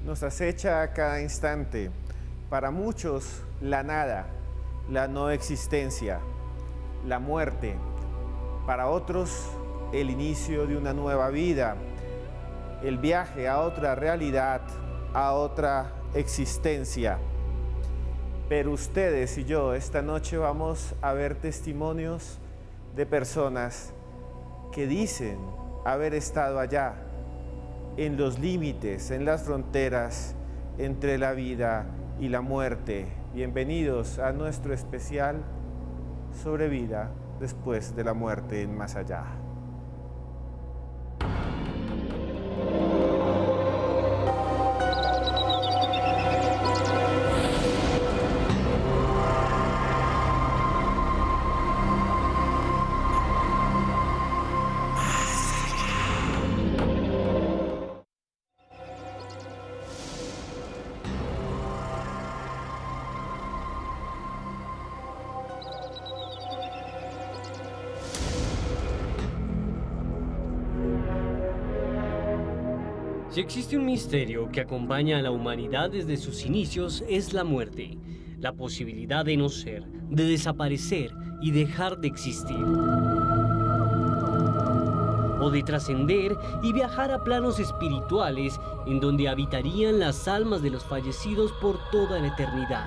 nos acecha a cada instante. Para muchos, la nada, la no existencia, la muerte. Para otros, el inicio de una nueva vida, el viaje a otra realidad, a otra existencia. Pero ustedes y yo esta noche vamos a ver testimonios de personas que dicen haber estado allá, en los límites, en las fronteras entre la vida y la muerte. Bienvenidos a nuestro especial sobre vida después de la muerte en Más Allá. Si existe un misterio que acompaña a la humanidad desde sus inicios, es la muerte, la posibilidad de no ser, de desaparecer y dejar de existir. O de trascender y viajar a planos espirituales en donde habitarían las almas de los fallecidos por toda la eternidad.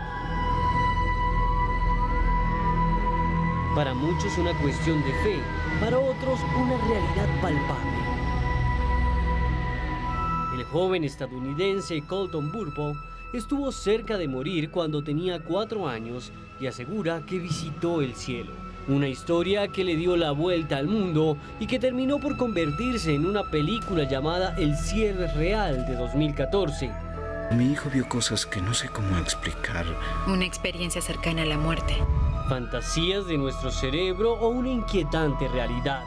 Para muchos una cuestión de fe, para otros una realidad palpable. El joven estadounidense Colton Burpo estuvo cerca de morir cuando tenía 4 años y asegura que visitó el cielo. Una historia que le dio la vuelta al mundo y que terminó por convertirse en una película llamada El cierre real de 2014. Mi hijo vio cosas que no sé cómo explicar. Una experiencia cercana a la muerte. Fantasías de nuestro cerebro o una inquietante realidad.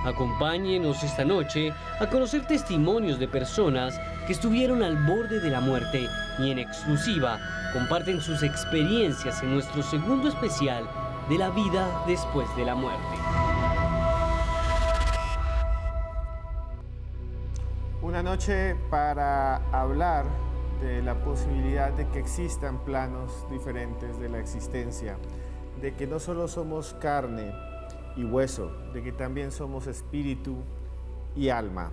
Acompáñenos esta noche a conocer testimonios de personas que estuvieron al borde de la muerte y en exclusiva comparten sus experiencias en nuestro segundo especial de la vida después de la muerte. Una noche para hablar de la posibilidad de que existan planos diferentes de la existencia, de que no solo somos carne y hueso, de que también somos espíritu y alma.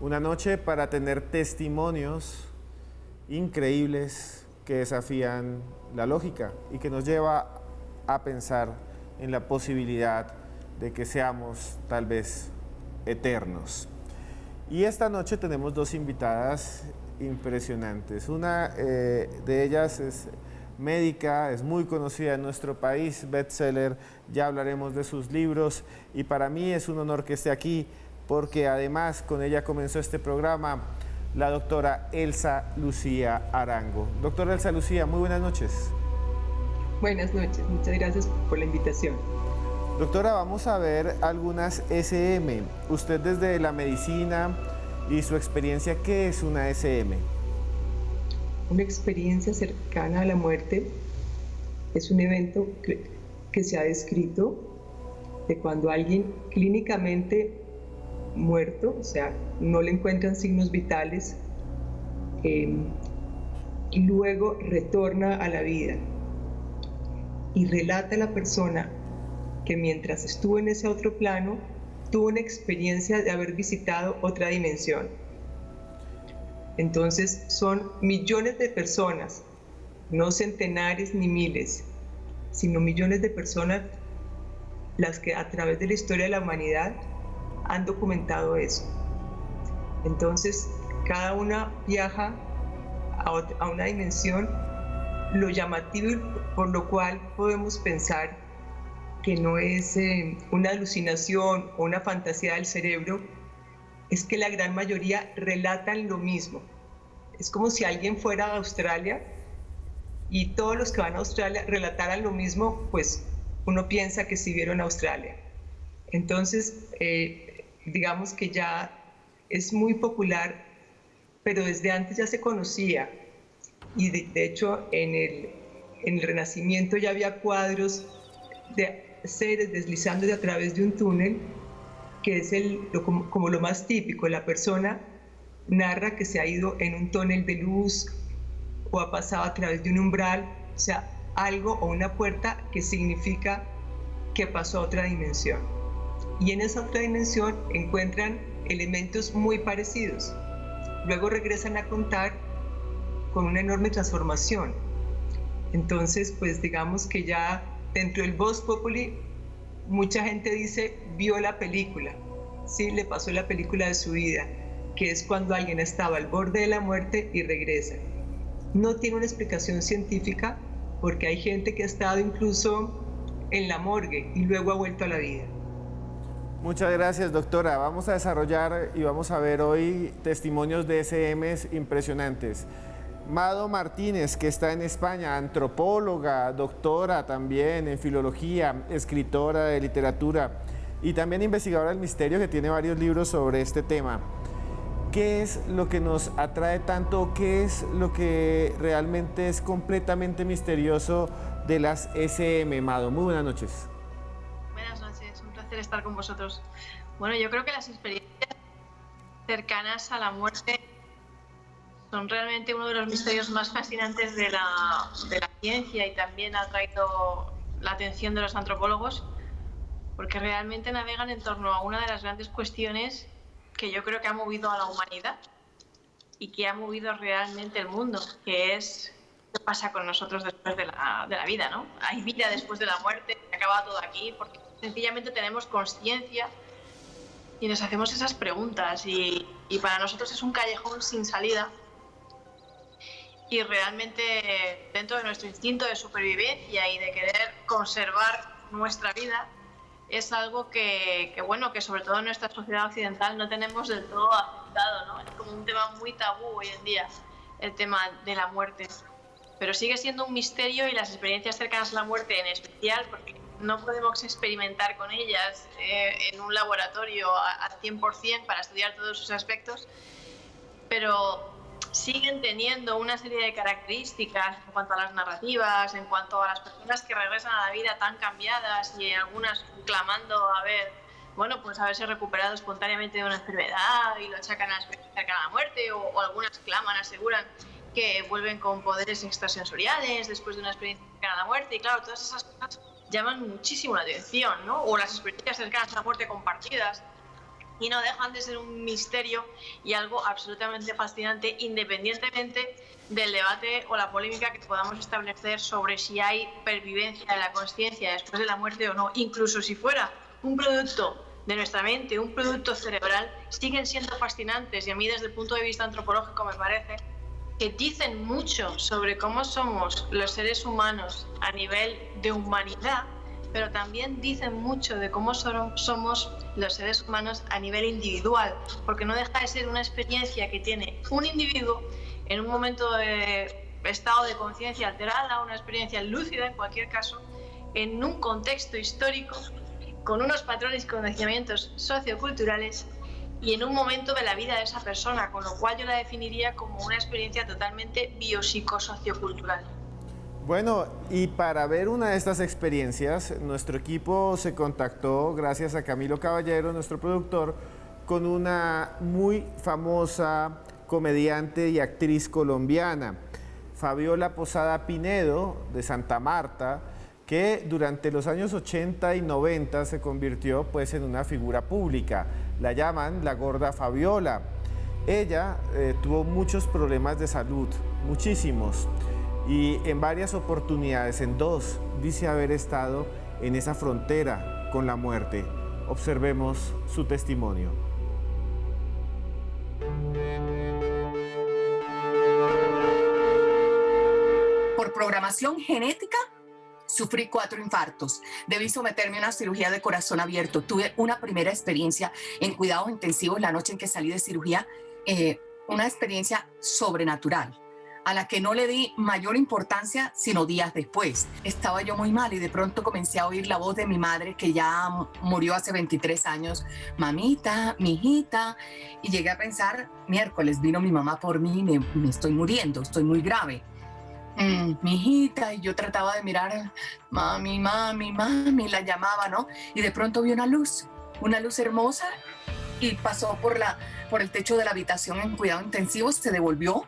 Una noche para tener testimonios increíbles que desafían la lógica y que nos lleva a pensar en la posibilidad de que seamos tal vez eternos. Y esta noche tenemos 2 invitadas impresionantes. Una de ellas es médica, es muy conocida en nuestro país, bestseller, ya hablaremos de sus libros y para mí es un honor que esté aquí porque además con ella comenzó este programa la doctora Elsa Lucía Arango. Doctora Elsa Lucía, muy buenas noches. Buenas noches, muchas gracias por la invitación. Doctora, vamos a ver algunas SM. Usted desde la medicina y su experiencia, ¿qué es una SM? Una experiencia cercana a la muerte es un evento que se ha descrito de cuando alguien clínicamente muerto, o sea, no le encuentran signos vitales, y luego retorna a la vida y relata a la persona que mientras estuvo en ese otro plano tuvo una experiencia de haber visitado otra dimensión. Entonces son millones de personas, no centenares ni miles, sino millones de personas las que a través de la historia de la humanidad han documentado eso. Entonces cada una viaja a una dimensión. Lo llamativo por lo cual podemos pensar que no es una alucinación o una fantasía del cerebro es que la gran mayoría relatan lo mismo. Es como si alguien fuera a Australia y todos los que van a Australia relataran lo mismo, pues uno piensa que sí vieron Australia. Entonces, digamos que ya es muy popular, pero desde antes ya se conocía. Y de hecho, en el Renacimiento ya había cuadros de seres deslizándose a través de un túnel, que es como lo más típico, la persona narra que se ha ido en un túnel de luz o ha pasado a través de un umbral, o sea, algo o una puerta que significa que pasó a otra dimensión. Y en esa otra dimensión encuentran elementos muy parecidos. Luego regresan a contar con una enorme transformación. Entonces, pues digamos que ya dentro del Vox Populi, mucha gente dice, vio la película, sí, le pasó la película de su vida, que es cuando alguien estaba al borde de la muerte y regresa. No tiene una explicación científica porque hay gente que ha estado incluso en la morgue y luego ha vuelto a la vida. Muchas gracias, doctora. Vamos a desarrollar y vamos a ver hoy testimonios de SMs impresionantes. Mado Martínez, que está en España, antropóloga, doctora también en filología, escritora de literatura y también investigadora del misterio, que tiene varios libros sobre este tema. ¿Qué es lo que nos atrae tanto? ¿Qué es lo que realmente es completamente misterioso de las SM, Mado? Muy buenas noches. Buenas noches, un placer estar con vosotros. Bueno, yo creo que las experiencias cercanas a la muerte son realmente uno de los misterios más fascinantes de la ciencia, y también ha traído la atención de los antropólogos, porque realmente navegan en torno a una de las grandes cuestiones que yo creo que ha movido a la humanidad y que ha movido realmente el mundo, que es qué pasa con nosotros después de la vida, ¿no? ¿Hay vida después de la muerte? ¿Se acaba todo aquí? Porque sencillamente tenemos conciencia y nos hacemos esas preguntas, y para nosotros es un callejón sin salida, y realmente dentro de nuestro instinto de supervivencia y de querer conservar nuestra vida, es algo que sobre todo en nuestra sociedad occidental no tenemos del todo aceptado, ¿no? Es como un tema muy tabú hoy en día, el tema de la muerte. Pero sigue siendo un misterio, y las experiencias cercanas a la muerte en especial, porque no podemos experimentar con ellas en un laboratorio al 100% para estudiar todos sus aspectos, pero siguen teniendo una serie de características en cuanto a las narrativas, en cuanto a las personas que regresan a la vida tan cambiadas, y algunas clamando haberse recuperado espontáneamente de una enfermedad y lo achacan a la experiencia cercana a la muerte, o algunas claman, aseguran que vuelven con poderes extrasensoriales después de una experiencia cercana a la muerte, y claro, todas esas cosas llaman muchísimo la atención, ¿no? O las experiencias cercanas a la muerte compartidas, y no dejan de ser un misterio y algo absolutamente fascinante, independientemente del debate o la polémica que podamos establecer sobre si hay pervivencia de la conciencia después de la muerte o no. Incluso si fuera un producto de nuestra mente, un producto cerebral, siguen siendo fascinantes, y a mí desde el punto de vista antropológico me parece que dicen mucho sobre cómo somos los seres humanos a nivel de humanidad, pero también dicen mucho de cómo somos los seres humanos a nivel individual, porque no deja de ser una experiencia que tiene un individuo en un momento de estado de conciencia alterada, una experiencia lúcida en cualquier caso, en un contexto histórico, con unos patrones y condicionamientos socioculturales, y en un momento de la vida de esa persona, con lo cual yo la definiría como una experiencia totalmente biopsicosociocultural. Bueno, y para ver una de estas experiencias, nuestro equipo se contactó, gracias a Camilo Caballero, nuestro productor, con una muy famosa comediante y actriz colombiana, Fabiola Posada Pinedo, de Santa Marta, que durante los años 80 y 90 se convirtió pues en una figura pública. La llaman la gorda Fabiola. Ella tuvo muchos problemas de salud, muchísimos, y en varias oportunidades, en dos, dice haber estado en esa frontera con la muerte. Observemos su testimonio. Por programación genética, sufrí 4 infartos. Debí someterme a una cirugía de corazón abierto. Tuve una primera experiencia en cuidados intensivos la noche en que salí de cirugía, una experiencia sobrenatural, a la que no le di mayor importancia sino días después. Estaba yo muy mal y de pronto comencé a oír la voz de mi madre, que ya murió hace 23 años. Mamita, mijita. Y llegué a pensar, miércoles vino mi mamá por mí, me estoy muriendo, estoy muy grave. Mijita, y yo trataba de mirar, mami, mami, mami, la llamaba, ¿no? Y de pronto vi una luz hermosa, y pasó por el techo de la habitación en cuidado intensivo, se devolvió.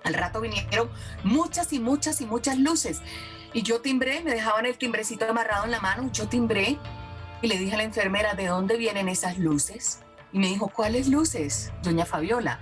Al rato vinieron muchas y muchas y muchas luces. Y yo timbré, me dejaban el timbrecito amarrado en la mano, yo timbré y le dije a la enfermera, ¿de dónde vienen esas luces? Y me dijo, ¿cuáles luces, doña Fabiola?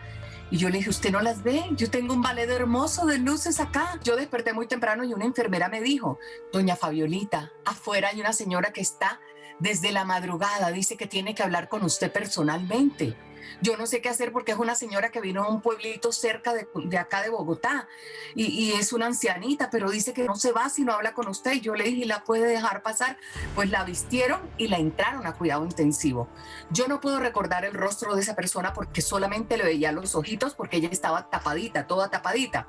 Y yo le dije, ¿usted no las ve? Yo tengo un ballet hermoso de luces acá. Yo desperté muy temprano y una enfermera me dijo, doña Fabiolita, afuera hay una señora que está desde la madrugada, dice que tiene que hablar con usted personalmente. Yo no sé qué hacer porque es una señora que vino a un pueblito cerca de acá de Bogotá y es una ancianita, pero dice que no se va si no habla con usted. Y yo le dije, ¿la puede dejar pasar? Pues la vistieron y la entraron a cuidado intensivo. Yo no puedo recordar el rostro de esa persona porque solamente le veía los ojitos porque ella estaba tapadita, toda tapadita.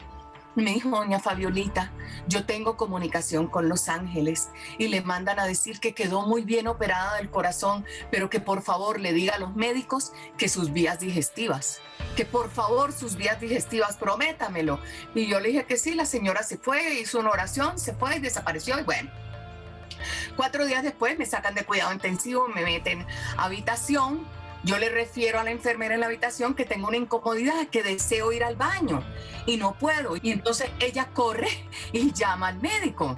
Y me dijo, doña Fabiolita, yo tengo comunicación con Los Ángeles y le mandan a decir que quedó muy bien operada del corazón, pero que por favor le diga a los médicos que sus vías digestivas, que por favor sus vías digestivas, prométamelo. Y yo le dije que sí, la señora se fue, hizo una oración, se fue y desapareció y bueno. 4 días después me sacan de cuidado intensivo, me meten a habitación. Yo le refiero a la enfermera en la habitación que tengo una incomodidad, que deseo ir al baño y no puedo. Y entonces ella corre y llama al médico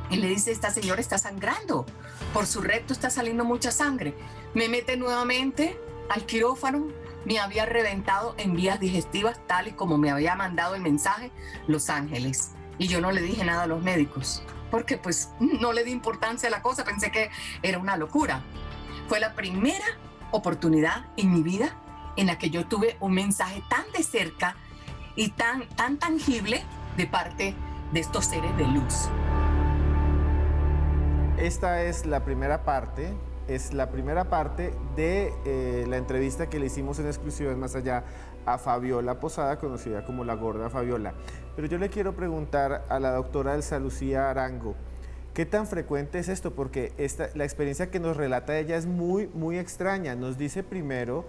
y le dice, esta señora está sangrando, por su recto está saliendo mucha sangre. Me mete nuevamente al quirófano, me había reventado en vías digestivas tal y como me había mandado el mensaje Los Ángeles. Y yo no le dije nada a los médicos porque pues no le di importancia a la cosa, pensé que era una locura. Fue la primera oportunidad en mi vida en la que yo tuve un mensaje tan de cerca y tan tangible de parte de estos seres de luz. Esta es la primera parte, de la entrevista que le hicimos en exclusiva en Más Allá a Fabiola Posada, conocida como la Gorda Fabiola. Pero yo le quiero preguntar a la doctora Elsa Lucía Arango, ¿qué tan frecuente es esto? Porque la experiencia que nos relata ella es muy, muy extraña. Nos dice primero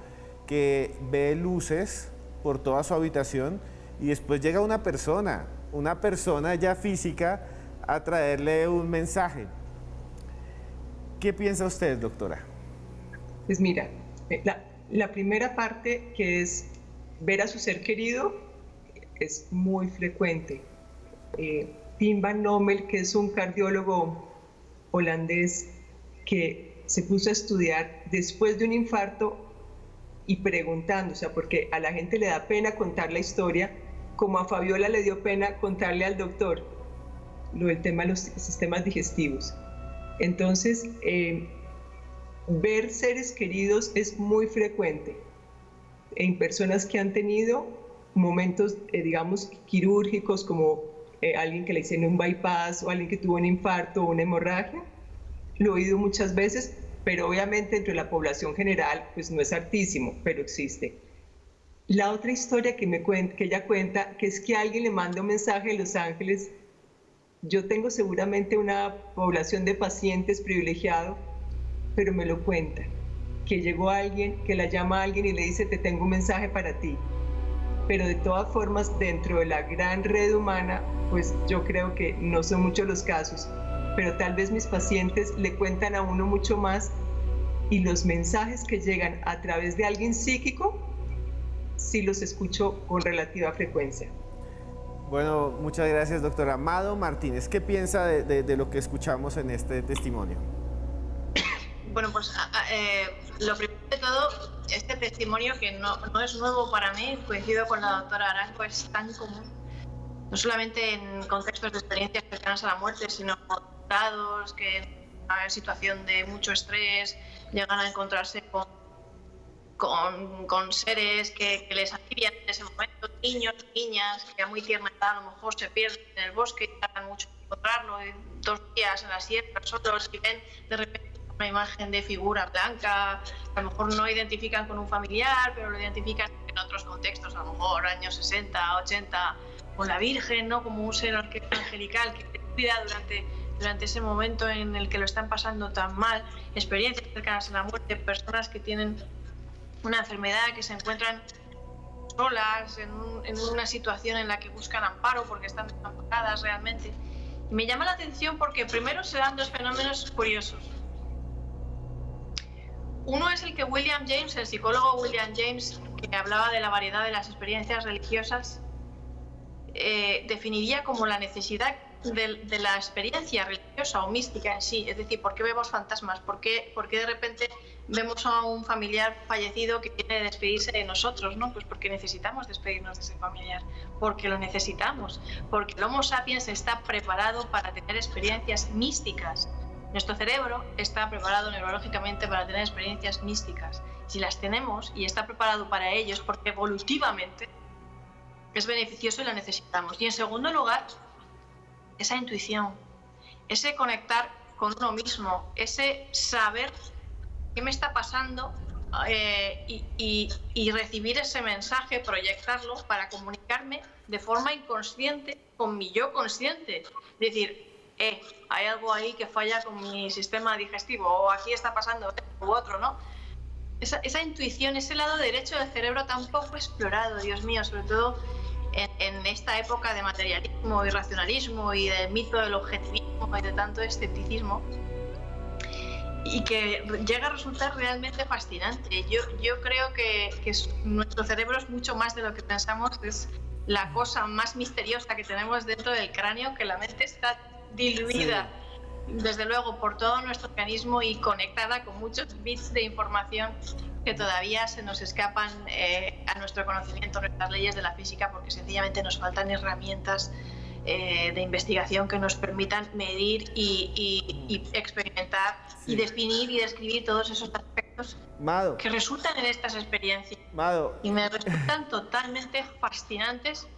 que ve luces por toda su habitación y después llega una persona ya física, a traerle un mensaje. ¿Qué piensa usted, doctora? Pues mira, la primera parte, que es ver a su ser querido, es muy frecuente. Tim Van Lommel, que es un cardiólogo holandés que se puso a estudiar después de un infarto y preguntando, o sea, porque a la gente le da pena contar la historia, como a Fabiola le dio pena contarle al doctor lo del tema de los sistemas digestivos. Entonces, ver seres queridos es muy frecuente en personas que han tenido momentos, digamos, quirúrgicos, como alguien que le hicieron un bypass o alguien que tuvo un infarto o una hemorragia. Lo he oído muchas veces, pero obviamente entre la población general pues no es altísimo, pero existe. La otra historia que ella cuenta, que es que alguien le manda un mensaje de Los Ángeles. Yo tengo seguramente una población de pacientes privilegiado, pero me lo cuenta, que llegó alguien, que la llama a alguien y le dice, te tengo un mensaje para ti. Pero de todas formas, dentro de la gran red humana, pues yo creo que no son muchos los casos, pero tal vez mis pacientes le cuentan a uno mucho más, y los mensajes que llegan a través de alguien psíquico, sí los escucho con relativa frecuencia. Bueno, muchas gracias, doctora. Amado Martínez, ¿qué piensa de lo que escuchamos en este testimonio? Bueno, pues lo primero de todo, este testimonio que no es nuevo para mí, coincido con la doctora Arango, es tan común, no solamente en contextos de experiencias cercanas a la muerte, sino en estados que en una situación de mucho estrés llegan a encontrarse con seres que les alivian en ese momento, niños, niñas, que a muy tierna edad a lo mejor se pierden en el bosque y tardan mucho en encontrarlo, y 2 días en la sierra solos, y ven de repente una imagen de figura blanca, a lo mejor no identifican con un familiar, pero lo identifican en otros contextos, a lo mejor años 60, 80, con la Virgen, ¿no? Como un ser angelical que te cuida durante ese momento en el que lo están pasando tan mal, experiencias cercanas a la muerte, personas que tienen una enfermedad, que se encuentran solas en una situación en la que buscan amparo porque están desamparadas realmente. Y me llama la atención porque primero se dan 2 fenómenos curiosos. Uno es el que William James, el psicólogo William James, que hablaba de la variedad de las experiencias religiosas, definiría como la necesidad de la experiencia religiosa o mística en sí. Es decir, ¿por qué vemos fantasmas? ¿Por qué de repente vemos a un familiar fallecido que quiere despedirse de nosotros, ¿no? Pues porque necesitamos despedirnos de ese familiar, porque lo necesitamos, porque el Homo sapiens está preparado para tener experiencias místicas. Nuestro cerebro está preparado neurológicamente para tener experiencias místicas. Si las tenemos y está preparado para ello es porque evolutivamente es beneficioso y la necesitamos. Y en segundo lugar, esa intuición, ese conectar con uno mismo, ese saber qué me está pasando y recibir ese mensaje, proyectarlo para comunicarme de forma inconsciente con mi yo consciente. Es decir, hay algo ahí que falla con mi sistema digestivo, o aquí está pasando esto u otro, ¿no? Esa intuición, ese lado derecho del cerebro tan poco explorado, Dios mío, sobre todo en esta época de materialismo y racionalismo y del mito del objetivismo y de tanto escepticismo, y que llega a resultar realmente fascinante. Yo creo que nuestro cerebro es mucho más de lo que pensamos, es la cosa más misteriosa que tenemos dentro del cráneo, que la mente está diluida, desde luego, por todo nuestro organismo y conectada con muchos bits de información que todavía se nos escapan a nuestro conocimiento, nuestras leyes de la física, porque sencillamente nos faltan herramientas de investigación que nos permitan medir y experimentar y definir y describir todos esos aspectos que resultan en estas experiencias. Y me resultan totalmente fascinantes.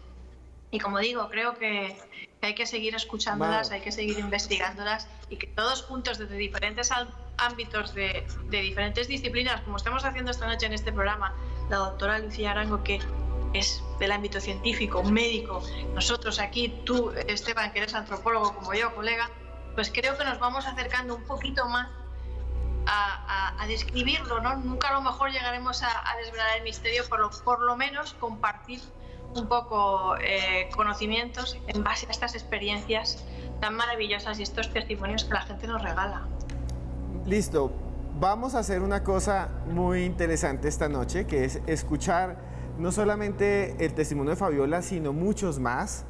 Y como digo, creo que hay que seguir escuchándolas, hay que seguir investigándolas, y que todos juntos, desde diferentes ámbitos de diferentes disciplinas, como estamos haciendo esta noche en este programa, la doctora Lucía Arango, que es del ámbito científico, médico, nosotros aquí, tú, Esteban, que eres antropólogo como yo, colega, pues creo que nos vamos acercando un poquito más a describirlo, ¿no? Nunca a lo mejor llegaremos a desvelar el misterio, pero por lo menos compartir un poco conocimientos en base a estas experiencias tan maravillosas y estos testimonios que la gente nos regala. Listo, vamos a hacer una cosa muy interesante esta noche, que es escuchar no solamente el testimonio de Fabiola, sino muchos más.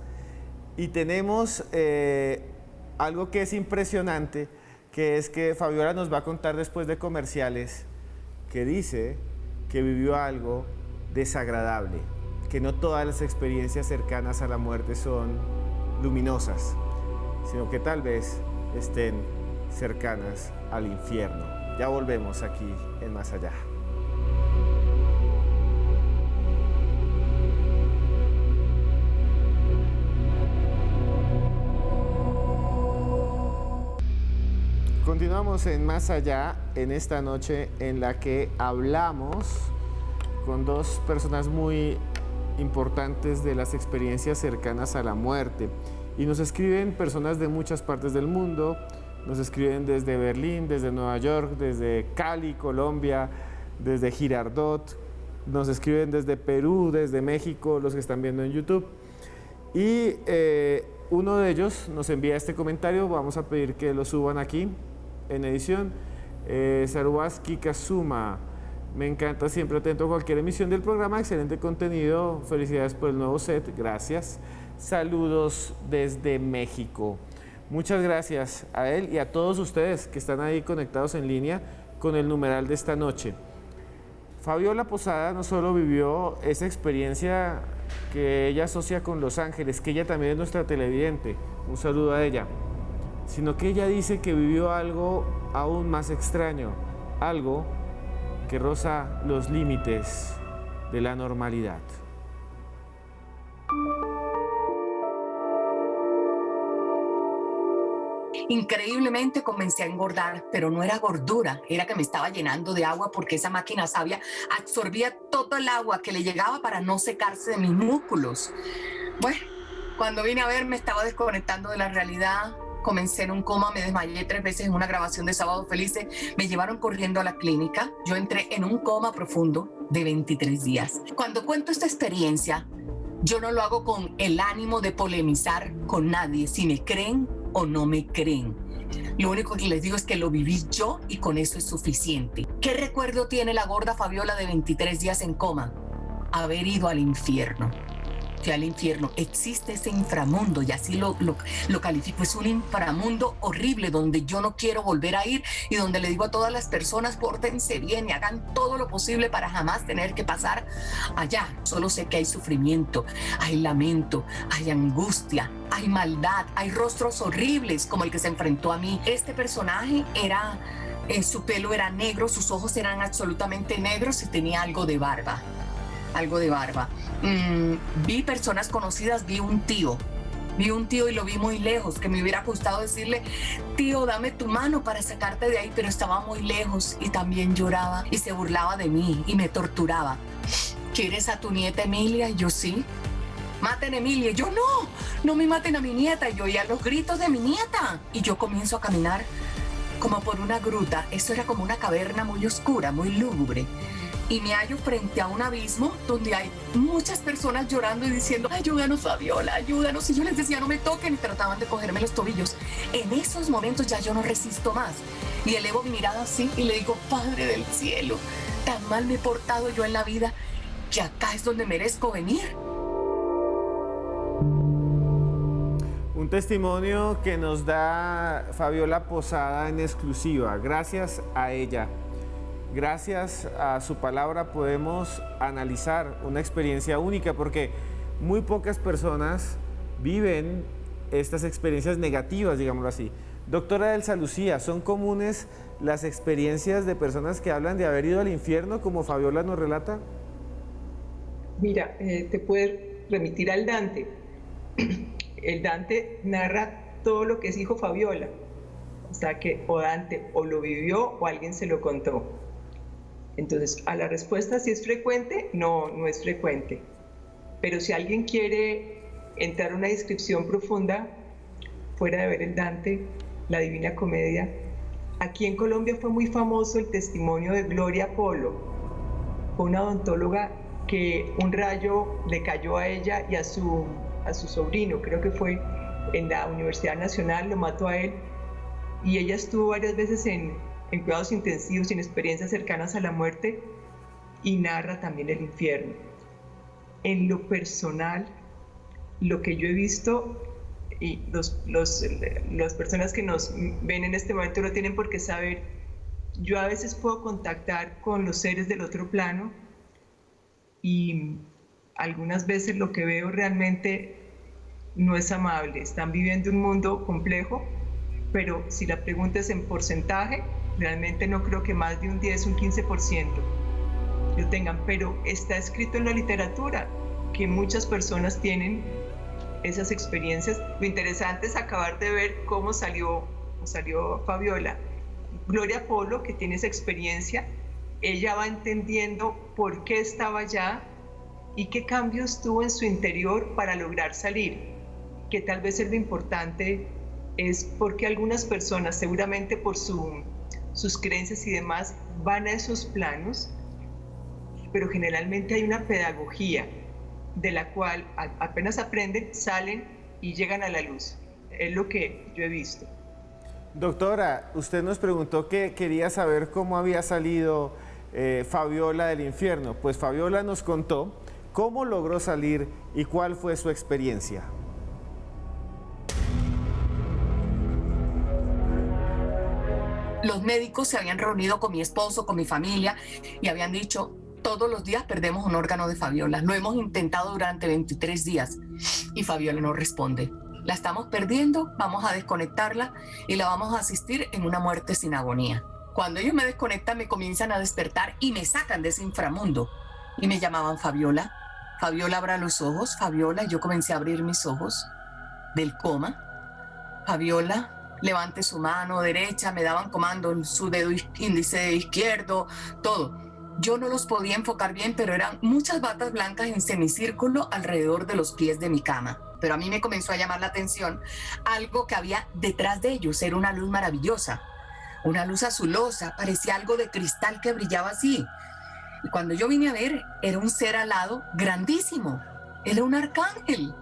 Y tenemos algo que es impresionante, que es que Fabiola nos va a contar después de comerciales que dice que vivió algo desagradable, que no todas las experiencias cercanas a la muerte son luminosas, sino que tal vez estén cercanas al infierno. Ya volvemos aquí en Más Allá. Continuamos en Más Allá, en esta noche en la que hablamos con dos personas muy importantes de las experiencias cercanas a la muerte. Y nos escriben personas de muchas partes del mundo, nos escriben desde Berlín, desde Nueva York, desde Cali, Colombia, desde Girardot, nos escriben desde Perú, desde México, los que están viendo en YouTube. Y uno de ellos nos envía este comentario, vamos a pedir que lo suban aquí en edición. Sarubaski Kazuma: me encanta, siempre atento a cualquier emisión del programa, excelente contenido, felicidades por el nuevo set, gracias. Saludos desde México. Muchas gracias a él y a todos ustedes que están ahí conectados en línea con el numeral de esta noche. Fabiola Posada no solo vivió esa experiencia que ella asocia con Los Ángeles, que ella también es nuestra televidente, un saludo a ella, sino que ella dice que vivió algo aún más extraño, algo que roza los límites de la normalidad. Increíblemente comencé a engordar, pero no era gordura, era que me estaba llenando de agua porque esa máquina sabia absorbía todo el agua que le llegaba para no secarse de mis músculos. Bueno, cuando vine a ver me estaba desconectando de la realidad, comencé en un coma, me desmayé 3 veces en una grabación de Sábados Felices, me llevaron corriendo a la clínica, yo entré en un coma profundo de 23 días. Cuando cuento esta experiencia, yo no lo hago con el ánimo de polemizar con nadie, si me creen o no me creen. Lo único que les digo es que lo viví yo y con eso es suficiente. ¿Qué recuerdo tiene la gorda Fabiola de 23 días en coma? Haber ido al infierno. Fui al infierno. Existe ese inframundo y así lo califico. Es un inframundo horrible donde yo no quiero volver a ir y donde le digo a todas las personas, pórtense bien y hagan todo lo posible para jamás tener que pasar allá. Solo sé que hay sufrimiento, hay lamento, hay angustia, hay maldad, hay rostros horribles como el que se enfrentó a mí. Este personaje era, su pelo era negro, sus ojos eran absolutamente negros y tenía algo de barba. Vi personas conocidas, vi un tío y lo vi muy lejos, que me hubiera gustado decirle, tío, dame tu mano para sacarte de ahí, pero estaba muy lejos y también lloraba y se burlaba de mí y me torturaba. ¿Quieres a tu nieta Emilia? Y yo sí. Maten a Emilia. Y yo no me maten a mi nieta. Y yo oía los gritos de mi nieta. Y yo comienzo a caminar como por una gruta. Eso era como una caverna muy oscura, muy lúgubre. Y me hallo frente a un abismo donde hay muchas personas llorando y diciendo, ayúdanos Fabiola, ayúdanos. Y yo les decía, no me toquen, y trataban de cogerme los tobillos. En esos momentos ya yo no resisto más. Y elevo mi mirada así y le digo, Padre del cielo, tan mal me he portado yo en la vida que acá es donde merezco venir. Un testimonio que nos da Fabiola Posada en exclusiva. Gracias a ella. Gracias a su palabra podemos analizar una experiencia única porque muy pocas personas viven estas experiencias negativas, digámoslo así. Doctora Elsa Lucía, ¿son comunes las experiencias de personas que hablan de haber ido al infierno como Fabiola nos relata? Mira, te puede remitir al Dante. El Dante narra todo lo que es hijo Fabiola. O sea que o Dante o lo vivió o alguien se lo contó. Entonces, a la respuesta si es frecuente, no es frecuente. Pero si alguien quiere entrar a una descripción profunda, fuera de ver el Dante, la Divina Comedia, aquí en Colombia fue muy famoso el testimonio de Gloria Polo. Fue una odontóloga que un rayo le cayó a ella y a su sobrino, creo que fue en la Universidad Nacional, lo mató a él, y ella estuvo varias veces en cuidados intensivos y en experiencias cercanas a la muerte, y narra también el infierno. En lo personal, lo que yo he visto, y las personas que nos ven en este momento no tienen por qué saber, yo a veces puedo contactar con los seres del otro plano y algunas veces lo que veo realmente no es amable. Están viviendo un mundo complejo, pero si la pregunta es en porcentaje, realmente no creo que más de un 10, un 15% lo tengan, pero está escrito en la literatura que muchas personas tienen esas experiencias. Lo interesante es acabar de ver cómo salió Fabiola. Gloria Polo, que tiene esa experiencia, ella va entendiendo por qué estaba allá y qué cambios tuvo en su interior para lograr salir, que tal vez es lo importante, es porque algunas personas, seguramente por sus creencias y demás, van a esos planos, pero generalmente hay una pedagogía de la cual apenas aprenden, salen y llegan a la luz. Es lo que yo he visto. Doctora, usted nos preguntó que quería saber cómo había salido Fabiola del infierno. Pues Fabiola nos contó cómo logró salir y cuál fue su experiencia. Los médicos se habían reunido con mi esposo, con mi familia, y habían dicho, todos los días perdemos un órgano de Fabiola. Lo hemos intentado durante 23 días y Fabiola no responde. La estamos perdiendo, vamos a desconectarla y la vamos a asistir en una muerte sin agonía. Cuando ellos me desconectan, me comienzan a despertar y me sacan de ese inframundo. Y me llamaban Fabiola. Fabiola, abra los ojos. Fabiola, yo comencé a abrir mis ojos del coma. Fabiola, levante su mano derecha, me daban comando, su dedo índice izquierdo, todo. Yo no los podía enfocar bien, pero eran muchas batas blancas en semicírculo alrededor de los pies de mi cama. Pero a mí me comenzó a llamar la atención algo que había detrás de ellos. Era una luz maravillosa, una luz azulosa, parecía algo de cristal que brillaba así. Y cuando yo vine a ver, era un ser alado grandísimo, era un arcángel.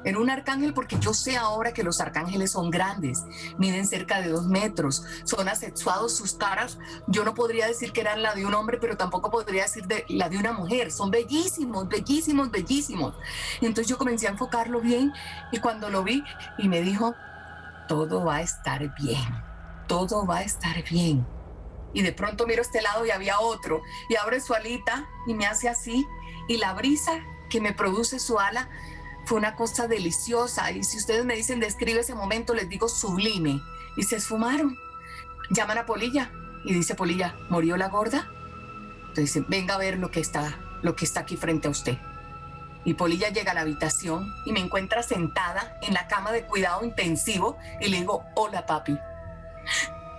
Era un arcángel porque yo sé ahora que los arcángeles son grandes, miden cerca de 2 metros, son asexuados, sus caras, yo no podría decir que eran la de un hombre, pero tampoco podría decir la de una mujer, son bellísimos, bellísimos, bellísimos. Y entonces yo comencé a enfocarlo bien y cuando lo vi y me dijo, todo va a estar bien, todo va a estar bien. Y de pronto miro a este lado y había otro, y abre su alita y me hace así, y la brisa que me produce su ala fue una cosa deliciosa, y si ustedes me dicen describe ese momento, les digo sublime, y se esfumaron. Llaman a Polilla, y dice Polilla, ¿murió la gorda? Entonces dicen, venga a ver lo que está aquí frente a usted. Y Polilla llega a la habitación y me encuentra sentada en la cama de cuidado intensivo, y le digo, hola papi.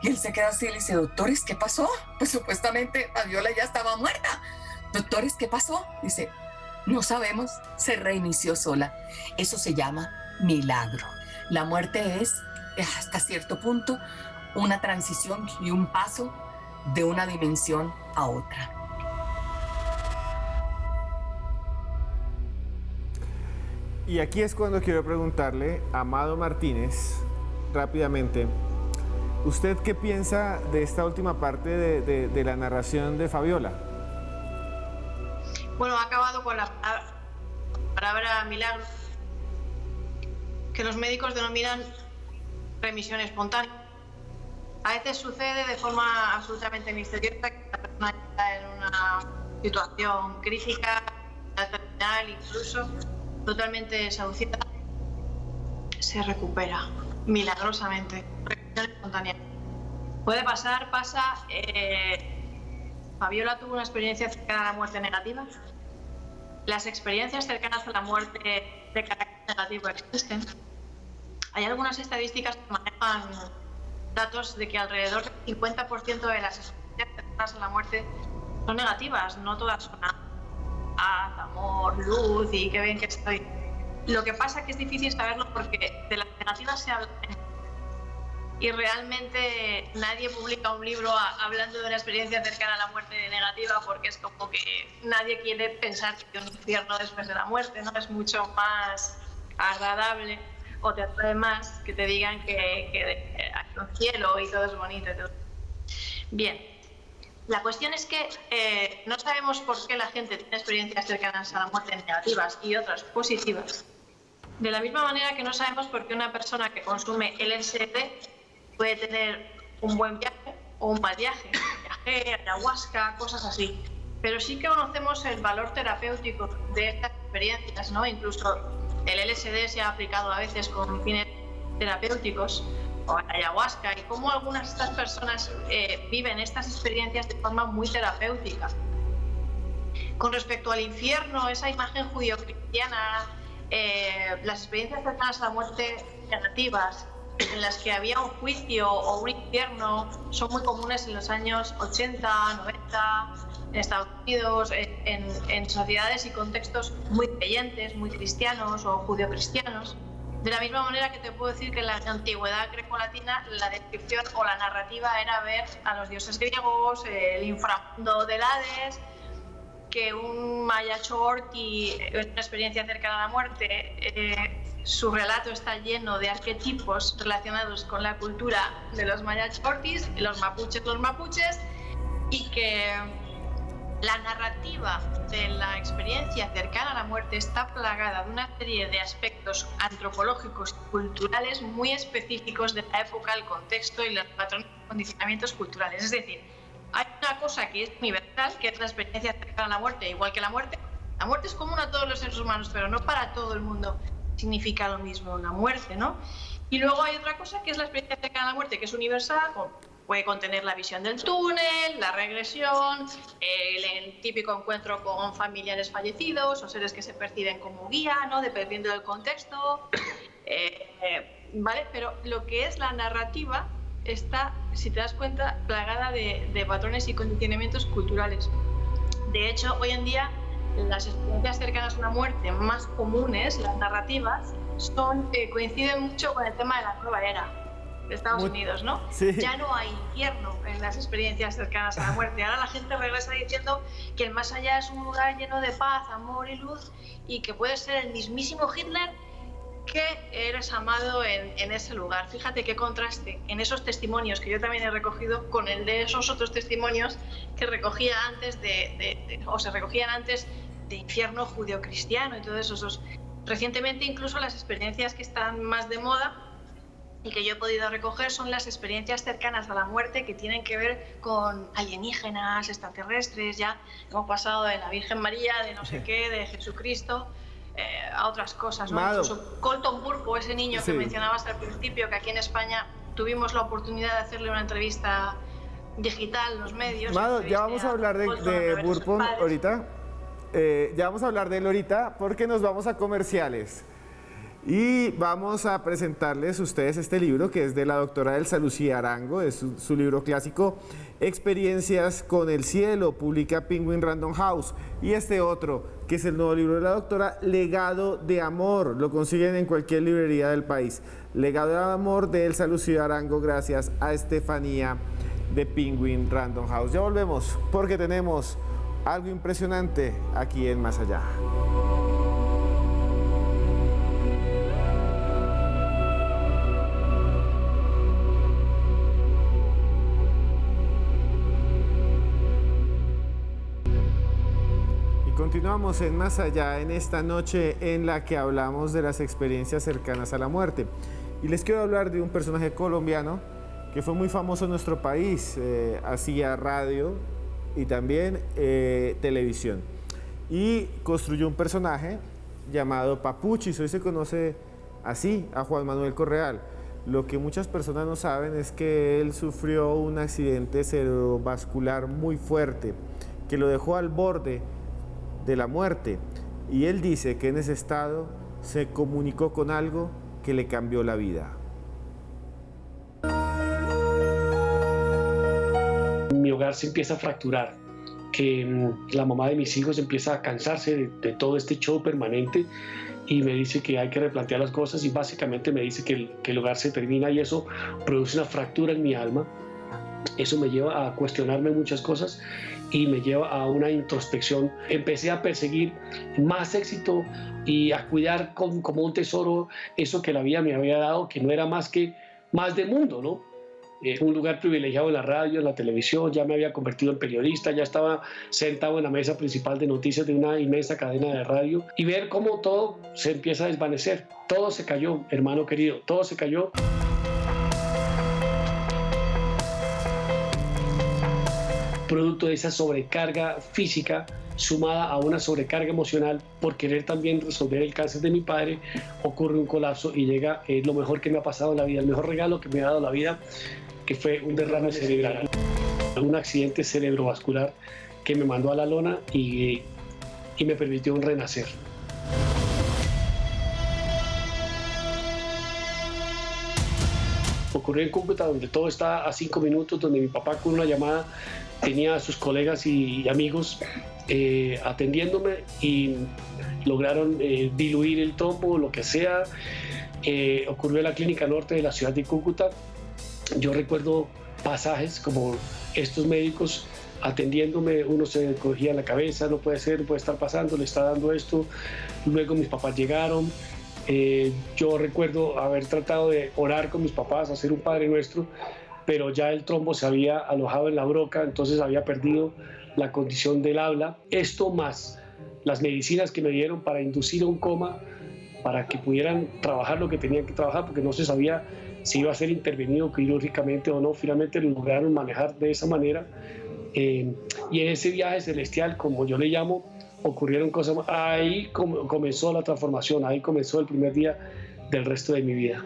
Y él se queda así y le dice, doctores, ¿qué pasó? Pues supuestamente Fabiola ya estaba muerta. Doctores, ¿qué pasó? Dice, no sabemos, se reinició sola. Eso se llama milagro. La muerte es, hasta cierto punto, una transición y un paso de una dimensión a otra. Y aquí es cuando quiero preguntarle a Amado Martínez, rápidamente, ¿usted qué piensa de esta última parte de la narración de Fabiola? Bueno, ha acabado con la palabra milagro, que los médicos denominan remisión espontánea. A veces sucede de forma absolutamente misteriosa que la persona está en una situación crítica, terminal, incluso totalmente desahuciada, se recupera milagrosamente, remisión espontánea. Puede pasar, pasa. Fabiola tuvo una experiencia cercana a la muerte negativa. Las experiencias cercanas a la muerte de carácter negativo existen. Hay algunas estadísticas que manejan datos de que alrededor del 50% de las experiencias cercanas a la muerte son negativas, no todas son paz, amor, luz y qué bien que estoy. Lo que pasa es que es difícil saberlo porque de las negativas se habla y realmente nadie publica un libro hablando de una experiencia cercana a la muerte negativa porque es como que nadie quiere pensar que hay un infierno después de la muerte, ¿no? Es mucho más agradable o te atrae más que te digan que hay un cielo y todo es bonito y todo. Bien, la cuestión es que no sabemos por qué la gente tiene experiencias cercanas a la muerte negativas y otras positivas. De la misma manera que no sabemos por qué una persona que consume LSD puede tener un buen viaje o un mal viaje, ayahuasca, cosas así. Pero sí que conocemos el valor terapéutico de estas experiencias, ¿no? Incluso el LSD se ha aplicado a veces con fines terapéuticos, o la ayahuasca, y cómo algunas de estas personas viven estas experiencias de forma muy terapéutica. Con respecto al infierno, esa imagen judio-cristiana, las experiencias cercanas a la muerte negativas, en las que había un juicio o un infierno, son muy comunes en los años 80, 90, en Estados Unidos, en sociedades y contextos muy creyentes, muy cristianos o judeocristianos. De la misma manera que te puedo decir que en la antigüedad grecolatina la descripción o la narrativa era ver a los dioses griegos, el inframundo del Hades, que un maya chorti, una experiencia cercana a la muerte, su relato está lleno de arquetipos relacionados con la cultura de los maya chortis, los mapuches, y que la narrativa de la experiencia cercana a la muerte está plagada de una serie de aspectos antropológicos y culturales muy específicos de la época, el contexto y los patrones y condicionamientos culturales. Es decir, hay una cosa que es universal, que es la experiencia cercana a la muerte, igual que la muerte. La muerte es común a todos los seres humanos, pero no para todo el mundo significa lo mismo la muerte, ¿no? Y luego hay otra cosa que es la experiencia cercana a la muerte, que es universal, puede contener la visión del túnel, la regresión, el típico encuentro con familiares fallecidos o seres que se perciben como guía, ¿no? Dependiendo del contexto, ¿vale? Pero lo que es la narrativa está, si te das cuenta, plagada de patrones y condicionamientos culturales. De hecho, hoy en día, las experiencias cercanas a una muerte más comunes, las narrativas, coinciden mucho con el tema de la nueva era de Estados Unidos, ¿no? Sí. Ya no hay infierno en las experiencias cercanas a la muerte. Ahora la gente regresa diciendo que el más allá es un lugar lleno de paz, amor y luz, y que puede ser el mismísimo Hitler qué eres amado en ese lugar. Fíjate qué contraste en esos testimonios que yo también he recogido con el de esos otros testimonios que recogía antes o se recogían antes de infierno judeocristiano y todos esos. Recientemente incluso las experiencias que están más de moda y que yo he podido recoger son las experiencias cercanas a la muerte que tienen que ver con alienígenas, extraterrestres. Ya hemos pasado de la Virgen María, de no sé qué, de Jesucristo, a otras cosas, ¿no? Incluso Colton Burpo, ese niño que mencionabas al principio, que aquí en España tuvimos la oportunidad de hacerle una entrevista digital en los medios. Mado, ya vamos a hablar de Burpo ahorita. Ya vamos a hablar de él ahorita porque nos vamos a comerciales. Y vamos a presentarles a ustedes este libro que es de la doctora Elsa Lucía Arango, es su libro clásico Experiencias con el cielo, publica Penguin Random House. Y este otro, que es el nuevo libro de la doctora, Legado de Amor, lo consiguen en cualquier librería del país. Legado de Amor de Elsa Lucía Arango, gracias a Estefanía de Penguin Random House. Ya volvemos porque tenemos algo impresionante aquí en Más Allá. Continuamos en Más Allá en esta noche en la que hablamos de las experiencias cercanas a la muerte. Y les quiero hablar de un personaje colombiano que fue muy famoso en nuestro país, hacía radio y también televisión. Y construyó un personaje llamado Papuchis, hoy se conoce así a Juan Manuel Correal. Lo que muchas personas no saben es que él sufrió un accidente cerebrovascular muy fuerte que lo dejó al borde de la muerte, y él dice que en ese estado se comunicó con algo que le cambió la vida. Mi hogar se empieza a fracturar, que la mamá de mis hijos empieza a cansarse de todo este show permanente y me dice que hay que replantear las cosas, y básicamente me dice que el hogar se termina, y eso produce una fractura en mi alma. Eso me lleva a cuestionarme muchas cosas y me lleva a una introspección. Empecé a perseguir más éxito y a cuidar como un tesoro eso que la vida me había dado, que no era más de mundo, ¿no? Un lugar privilegiado en la radio, en la televisión, ya me había convertido en periodista, ya estaba sentado en la mesa principal de noticias de una inmensa cadena de radio, y ver cómo todo se empieza a desvanecer. Todo se cayó, hermano querido, todo se cayó. Producto de esa sobrecarga física sumada a una sobrecarga emocional por querer también resolver el cáncer de mi padre, ocurre un colapso y llega lo mejor que me ha pasado en la vida, el mejor regalo que me ha dado la vida, que fue un derrame cerebral, un accidente cerebrovascular que me mandó a la lona y me permitió un renacer. Ocurrió en Cúcuta, donde todo está a 5 minutos, donde mi papá con una llamada tenía a sus colegas y amigos atendiéndome, y lograron diluir el trombo, lo que sea. Ocurrió en la Clínica Norte de la ciudad de Cúcuta. Yo recuerdo pasajes como estos médicos atendiéndome, uno se cogía la cabeza, no puede ser, no puede estar pasando, le está dando esto. Luego mis papás llegaron. Yo recuerdo haber tratado de orar con mis papás, hacer un Padre Nuestro, pero ya el trombo se había alojado en la broca, entonces había perdido la condición del habla. Esto más las medicinas que me dieron para inducir a un coma, para que pudieran trabajar lo que tenían que trabajar, porque no se sabía si iba a ser intervenido quirúrgicamente o no. Finalmente lo lograron manejar de esa manera. Y en ese viaje celestial, como yo le llamo, ocurrieron cosas. Ahí comenzó la transformación, ahí comenzó el primer día del resto de mi vida.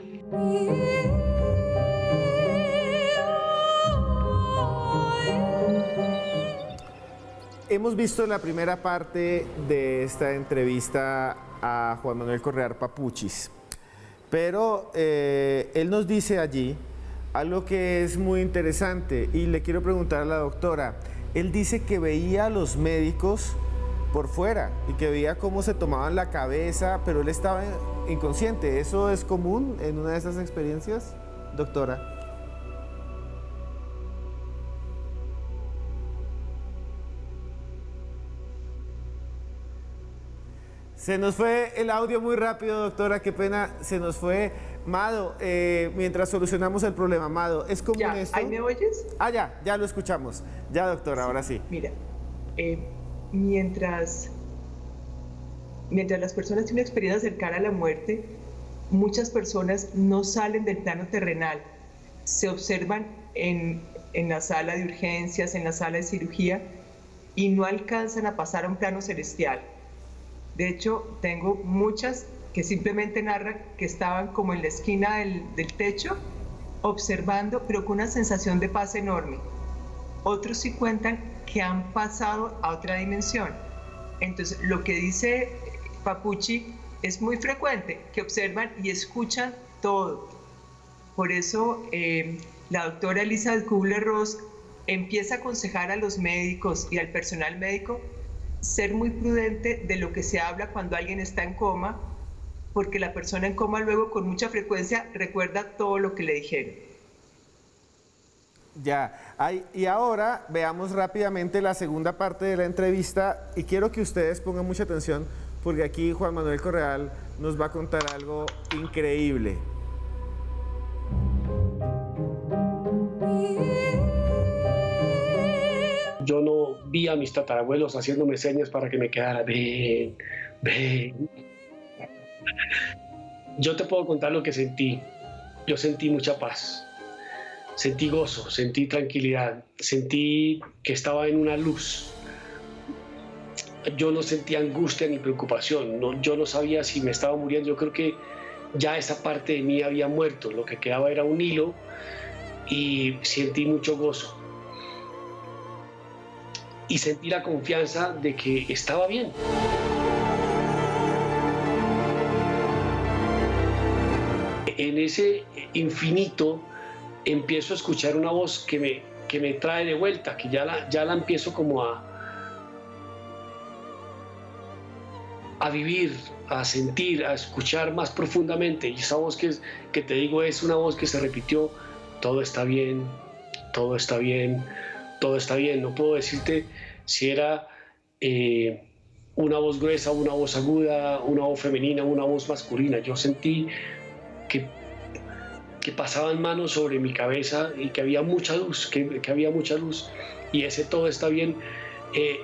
Hemos visto la primera parte de esta entrevista a Juan Manuel Correal Papuchis, pero él nos dice allí algo que es muy interesante y le quiero preguntar a la doctora. Él dice que veía a los médicos por fuera y que veía cómo se tomaban la cabeza, pero él estaba inconsciente. ¿Eso es común en una de esas experiencias, doctora? Se nos fue el audio muy rápido, doctora, qué pena, se nos fue. Mado, mientras solucionamos el problema, Mado, ¿es común Ya, esto? ¿ahí me oyes? Ah, ya lo escuchamos. Ya, doctora, ahora sí. Mira, mientras las personas tienen una experiencia cercana a la muerte, muchas personas no salen del plano terrenal, se observan en la sala de urgencias, en la sala de cirugía, y no alcanzan a pasar a un plano celestial. De hecho, tengo muchas que simplemente narran que estaban como en la esquina del techo, observando, pero con una sensación de paz enorme. Otros sí cuentan que han pasado a otra dimensión. Entonces, lo que dice Papuchi es muy frecuente, que observan y escuchan todo. Por eso, la doctora Elizabeth Kubler-Ross empieza a aconsejar a los médicos y al personal médico ser muy prudente de lo que se habla cuando alguien está en coma, porque la persona en coma luego con mucha frecuencia recuerda todo lo que le dijeron. Ya, y ahora veamos rápidamente la segunda parte de la entrevista y quiero que ustedes pongan mucha atención porque aquí Juan Manuel Correal nos va a contar algo increíble. Yo no vi a mis tatarabuelos haciéndome señas para que me quedara. Ven, ven. Yo te puedo contar lo que sentí. Yo sentí mucha paz. Sentí gozo, sentí tranquilidad, sentí que estaba en una luz. Yo no sentía angustia ni preocupación. Yo no sabía si me estaba muriendo. Yo creo que ya esa parte de mí había muerto. Lo que quedaba era un hilo y sentí mucho gozo. Y sentí la confianza de que estaba bien. En ese infinito empiezo a escuchar una voz que me trae de vuelta, que ya la empiezo como a vivir, a sentir, a escuchar más profundamente. Y esa voz que te digo es una voz que se repitió: todo está bien, todo está bien, todo está bien. No puedo decirte si era una voz gruesa, una voz aguda, una voz femenina, una voz masculina. Yo sentí que pasaban manos sobre mi cabeza y que había mucha luz, que había mucha luz. Y ese todo está bien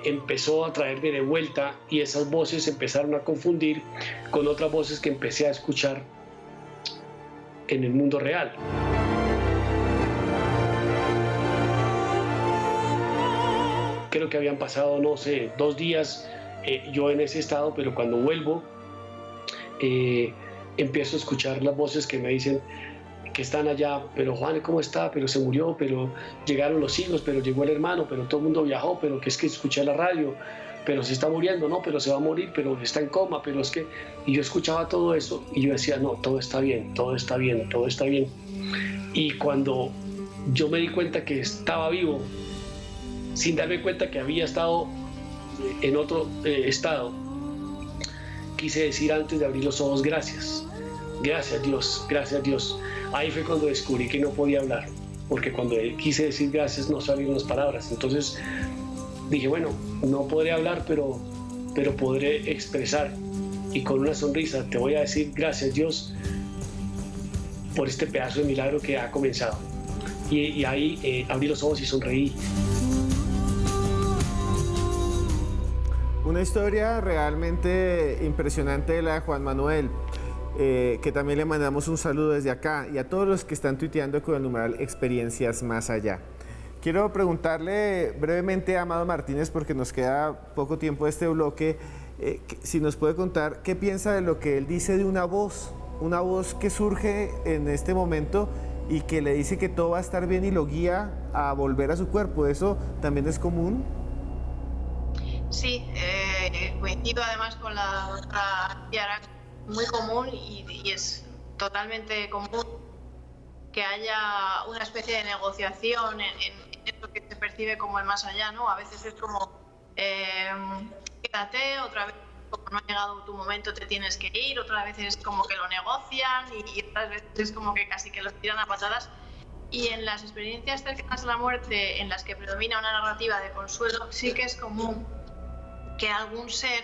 empezó a traerme de vuelta y esas voces empezaron a confundir con otras voces que empecé a escuchar en el mundo real. Creo que habían pasado, no sé, 2 días yo en ese estado, pero cuando vuelvo empiezo a escuchar las voces que me dicen que están allá: pero Juan, ¿cómo está? Pero se murió, pero llegaron los hijos, pero llegó el hermano, pero todo el mundo viajó, pero que es que escuché la radio, pero se está muriendo, no, pero se va a morir, pero está en coma, pero es que... Y yo escuchaba todo eso y yo decía: no, todo está bien, todo está bien, todo está bien. Y cuando yo me di cuenta que estaba vivo, sin darme cuenta que había estado en otro estado, quise decir antes de abrir los ojos: gracias, gracias Dios, gracias Dios. Ahí fue cuando descubrí que no podía hablar, porque cuando quise decir gracias no salieron las palabras. Entonces dije: bueno, no podré hablar, pero podré expresar, y con una sonrisa te voy a decir gracias Dios por este pedazo de milagro que ha comenzado. Y ahí abrí los ojos y sonreí. Una historia realmente impresionante de la de Juan Manuel, que también le mandamos un saludo desde acá, y a todos los que están tuiteando con el numeral Experiencias Más Allá. Quiero preguntarle brevemente a Amado Martínez, porque nos queda poco tiempo de este bloque, si nos puede contar qué piensa de lo que él dice de una voz que surge en este momento y que le dice que todo va a estar bien y lo guía a volver a su cuerpo. ¿Eso también es común? Sí, coincido además con la otra Yara, muy común y es totalmente común que haya una especie de negociación en esto que se percibe como el más allá, ¿no? A veces es como quédate, otra vez como no ha llegado tu momento te tienes que ir, otra vez es como que lo negocian y otras veces es como que casi que los tiran a patadas. Y en las experiencias cercanas a la muerte en las que predomina una narrativa de consuelo, sí que es común que algún ser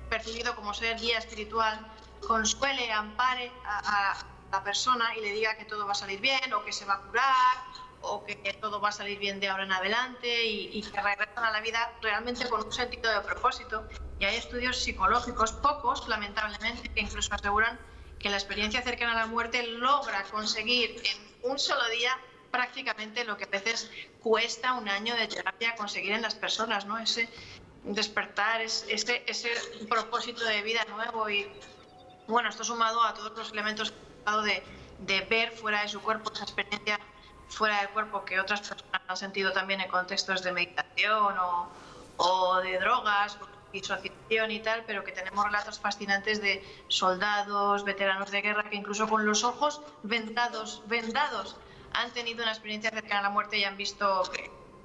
percibido como ser guía espiritual, consuele, ampare a la persona y le diga que todo va a salir bien, o que se va a curar, o que todo va a salir bien de ahora en adelante, y que regresan a la vida realmente con un sentido de propósito. Y hay estudios psicológicos, pocos lamentablemente, que incluso aseguran que la experiencia cercana a la muerte logra conseguir en un solo día prácticamente lo que a veces cuesta un año de terapia conseguir en las personas, ¿no? Ese despertar, ese propósito de vida nuevo. Y bueno, esto sumado a todos los elementos que he hablado de ver fuera de su cuerpo, esa experiencia fuera del cuerpo que otras personas han sentido también en contextos de meditación o de drogas, disociación y tal, pero que tenemos relatos fascinantes de soldados, veteranos de guerra, que incluso con los ojos vendados, han tenido una experiencia cercana a la muerte y han visto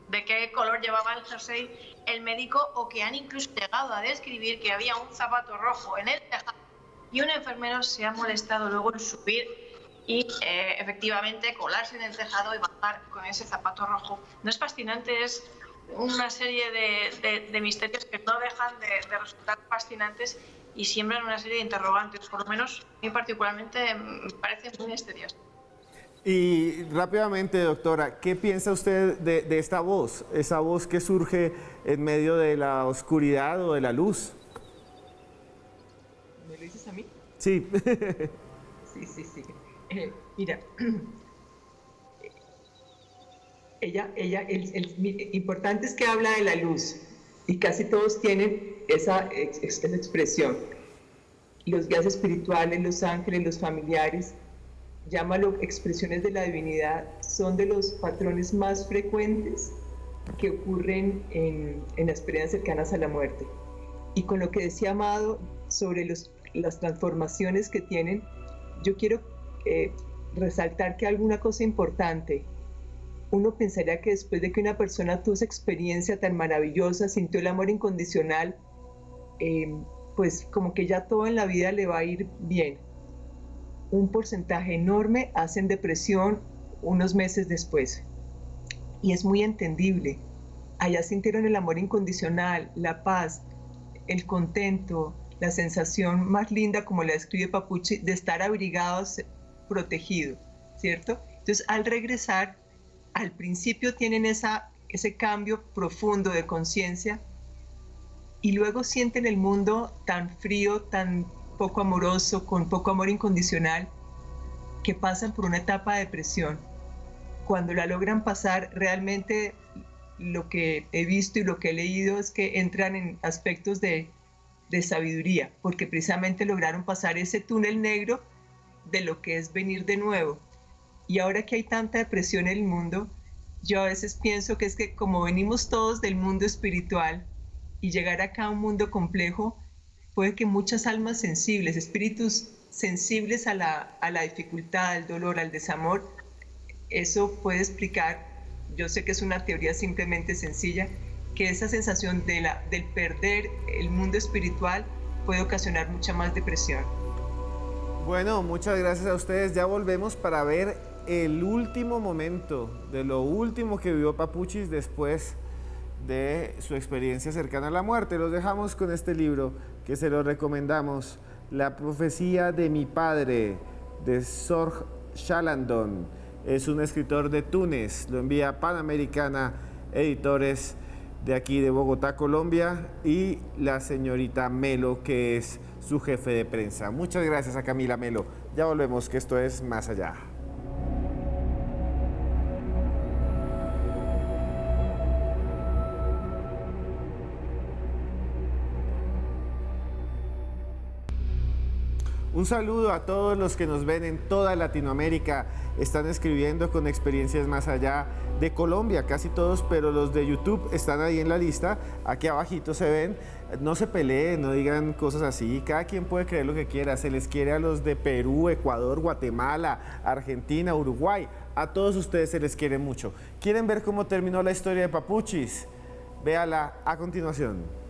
de qué color llevaba el jersey el médico, o que han incluso llegado a describir que había un zapato rojo en el tejado y un enfermero se ha molestado luego en subir y efectivamente colarse en el tejado y bajar con ese zapato rojo. ¿No es fascinante? Es una serie de misterios que no dejan de resultar fascinantes y siembran una serie de interrogantes. Por lo menos a mí particularmente me parecen muy misteriosas. Y rápidamente, doctora, ¿qué piensa usted de esta voz? Esa voz que surge en medio de la oscuridad o de la luz. ¿Me lo dices a mí? Sí. Sí. Mira, importante es que habla de la luz, y casi todos tienen esa expresión. Los guías espirituales, los ángeles, los familiares, llámalo expresiones de la divinidad, son de los patrones más frecuentes que ocurren en las experiencias cercanas a la muerte. Y con lo que decía Amado sobre las transformaciones que tienen, yo quiero resaltar que alguna cosa importante. Uno pensaría que después de que una persona tuvo esa experiencia tan maravillosa, sintió el amor incondicional, pues como que ya todo en la vida le va a ir bien. Un porcentaje enorme hacen depresión unos meses después. Y es muy entendible. Allá sintieron el amor incondicional, la paz, el contento, la sensación más linda, como la describe Papuchi, de estar abrigados, protegidos, ¿cierto? Entonces, al regresar, al principio tienen ese cambio profundo de conciencia, y luego sienten el mundo tan frío, tan poco amoroso, con poco amor incondicional, que pasan por una etapa de depresión. Cuando la logran pasar, realmente lo que he visto y lo que he leído es que entran en aspectos de sabiduría, porque precisamente lograron pasar ese túnel negro de lo que es venir de nuevo. Y ahora que hay tanta depresión en el mundo, yo a veces pienso que es que como venimos todos del mundo espiritual, y llegar acá a un mundo complejo, puede que muchas almas sensibles, espíritus sensibles a la dificultad, al dolor, al desamor, eso puede explicar, yo sé que es una teoría simplemente sencilla, que esa sensación del perder el mundo espiritual puede ocasionar mucha más depresión. Bueno, muchas gracias a ustedes. Ya volvemos para ver el último momento de lo último que vivió Papuchis después de su experiencia cercana a la muerte. Los dejamos con este libro que se lo recomendamos, La profecía de mi padre, de Sorg Chalandon. Es un escritor de Túnez, lo envía Panamericana Editores de aquí de Bogotá, Colombia, y la señorita Melo, que es su jefe de prensa. Muchas gracias a Camila Melo. Ya volvemos, que esto es Más Allá. Un saludo a todos los que nos ven en toda Latinoamérica. Están escribiendo con experiencias más allá de Colombia, casi todos, pero los de YouTube están ahí en la lista. Aquí abajito se ven. No se peleen, no digan cosas así. Cada quien puede creer lo que quiera. Se les quiere a los de Perú, Ecuador, Guatemala, Argentina, Uruguay. A todos ustedes se les quiere mucho. ¿Quieren ver cómo terminó la historia de Papuchis? Véala a continuación.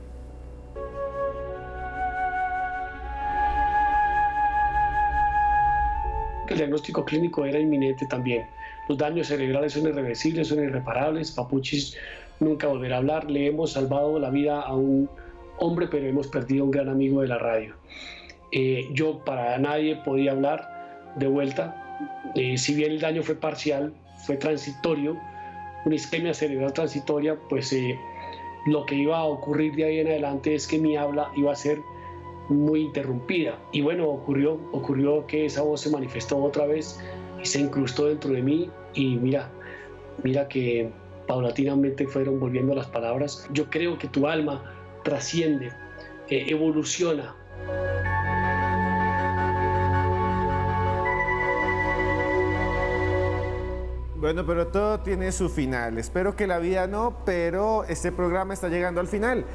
El diagnóstico clínico era inminente también. Los daños cerebrales son irreversibles, son irreparables. Papuchis nunca volverá a hablar. Le hemos salvado la vida a un hombre, pero hemos perdido un gran amigo de la radio. Yo para nadie podía hablar de vuelta, si bien el daño fue parcial, fue transitorio, una isquemia cerebral transitoria, pues lo que iba a ocurrir de ahí en adelante es que mi habla iba a ser muy interrumpida. Y bueno, ocurrió que esa voz se manifestó otra vez y se incrustó dentro de mí, y mira que paulatinamente fueron volviendo las palabras. Yo creo que tu alma trasciende, evoluciona. Bueno, pero todo tiene su final. Espero que la vida no, pero este programa está llegando al final.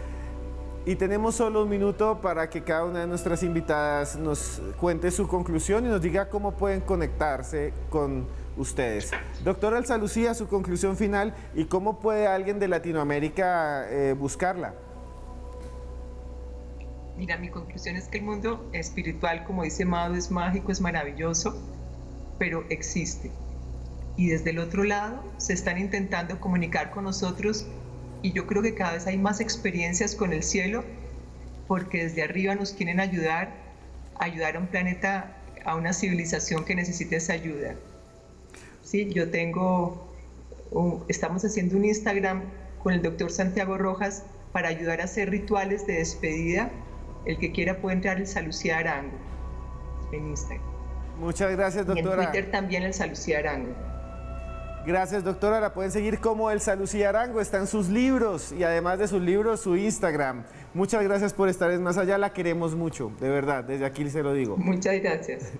Y tenemos solo un minuto para que cada una de nuestras invitadas nos cuente su conclusión y nos diga cómo pueden conectarse con ustedes. Doctora Elsa Lucía, su conclusión final y cómo puede alguien de Latinoamérica buscarla. Mira, mi conclusión es que el mundo espiritual, como dice Mado, es mágico, es maravilloso, pero existe. Y desde el otro lado se están intentando comunicar con nosotros, y yo creo que cada vez hay más experiencias con el cielo, porque desde arriba nos quieren ayudar a un planeta, a una civilización que necesita esa ayuda. Sí, estamos haciendo un Instagram con el doctor Santiago Rojas para ayudar a hacer rituales de despedida. El que quiera puede entrar el Salucía Arango en Instagram. Muchas gracias, doctora. Y en Twitter también el Salucía Arango. Gracias, doctora. La pueden seguir como Elsa Lucía Arango. Están sus libros y además de sus libros, su Instagram. Muchas gracias por estar en Más Allá. La queremos mucho, de verdad. Desde aquí se lo digo. Muchas gracias.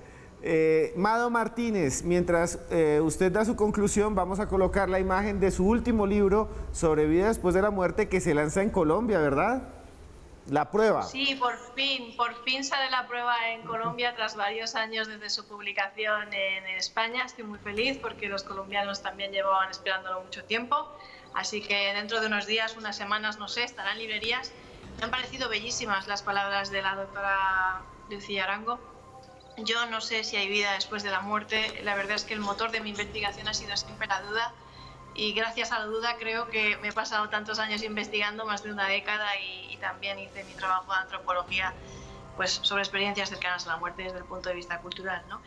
Mado Martínez, mientras usted da su conclusión, vamos a colocar la imagen de su último libro sobre vida después de la muerte, que se lanza en Colombia, ¿verdad? La prueba. Sí, por fin sale la prueba en Colombia tras varios años desde su publicación en España. Estoy muy feliz porque los colombianos también llevaban esperándolo mucho tiempo. Así que dentro de unos días, unas semanas, no sé, estará en librerías. Me han parecido bellísimas las palabras de la doctora Lucía Arango. Yo no sé si hay vida después de la muerte. La verdad es que el motor de mi investigación ha sido siempre la duda. Y gracias a la duda creo que me he pasado tantos años investigando, más de una década, y también hice mi trabajo de antropología pues, sobre experiencias cercanas a la muerte desde el punto de vista cultural, ¿no?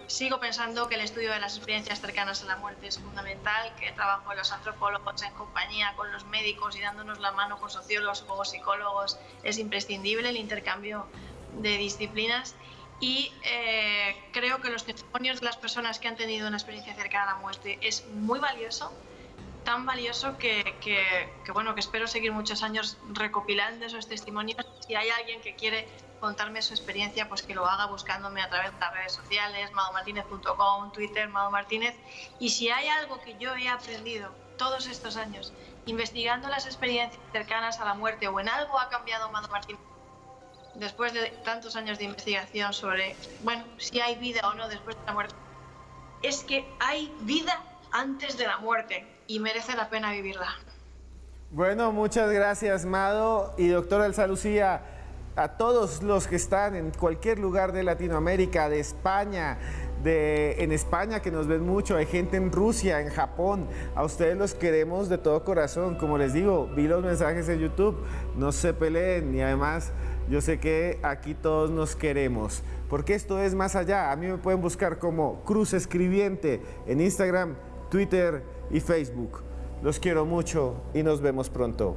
Sigo pensando que el estudio de las experiencias cercanas a la muerte es fundamental, que el trabajo de los antropólogos en compañía con los médicos y dándonos la mano con sociólogos o psicólogos es imprescindible, el intercambio de disciplinas. Y creo que los testimonios de las personas que han tenido una experiencia cercana a la muerte es muy valioso, tan valioso que espero seguir muchos años recopilando esos testimonios. Si hay alguien que quiere contarme su experiencia, pues que lo haga buscándome a través de las redes sociales, madomartinez.com, Twitter, Mado Martínez. Y si hay algo que yo he aprendido todos estos años investigando las experiencias cercanas a la muerte, o en algo ha cambiado Mado Martínez después de tantos años de investigación sobre, si hay vida o no después de la muerte, es que hay vida antes de la muerte y merece la pena vivirla. Bueno, muchas gracias, Mado y doctora Elsa Lucía. A todos los que están en cualquier lugar de Latinoamérica, de España, en España que nos ven mucho, hay gente en Rusia, en Japón, a ustedes los queremos de todo corazón. Como les digo, vi los mensajes en YouTube, no se peleen, y además yo sé que aquí todos nos queremos, porque esto es Más Allá. A mí me pueden buscar como Cruz Escribiente en Instagram, Twitter y Facebook. Los quiero mucho y nos vemos pronto.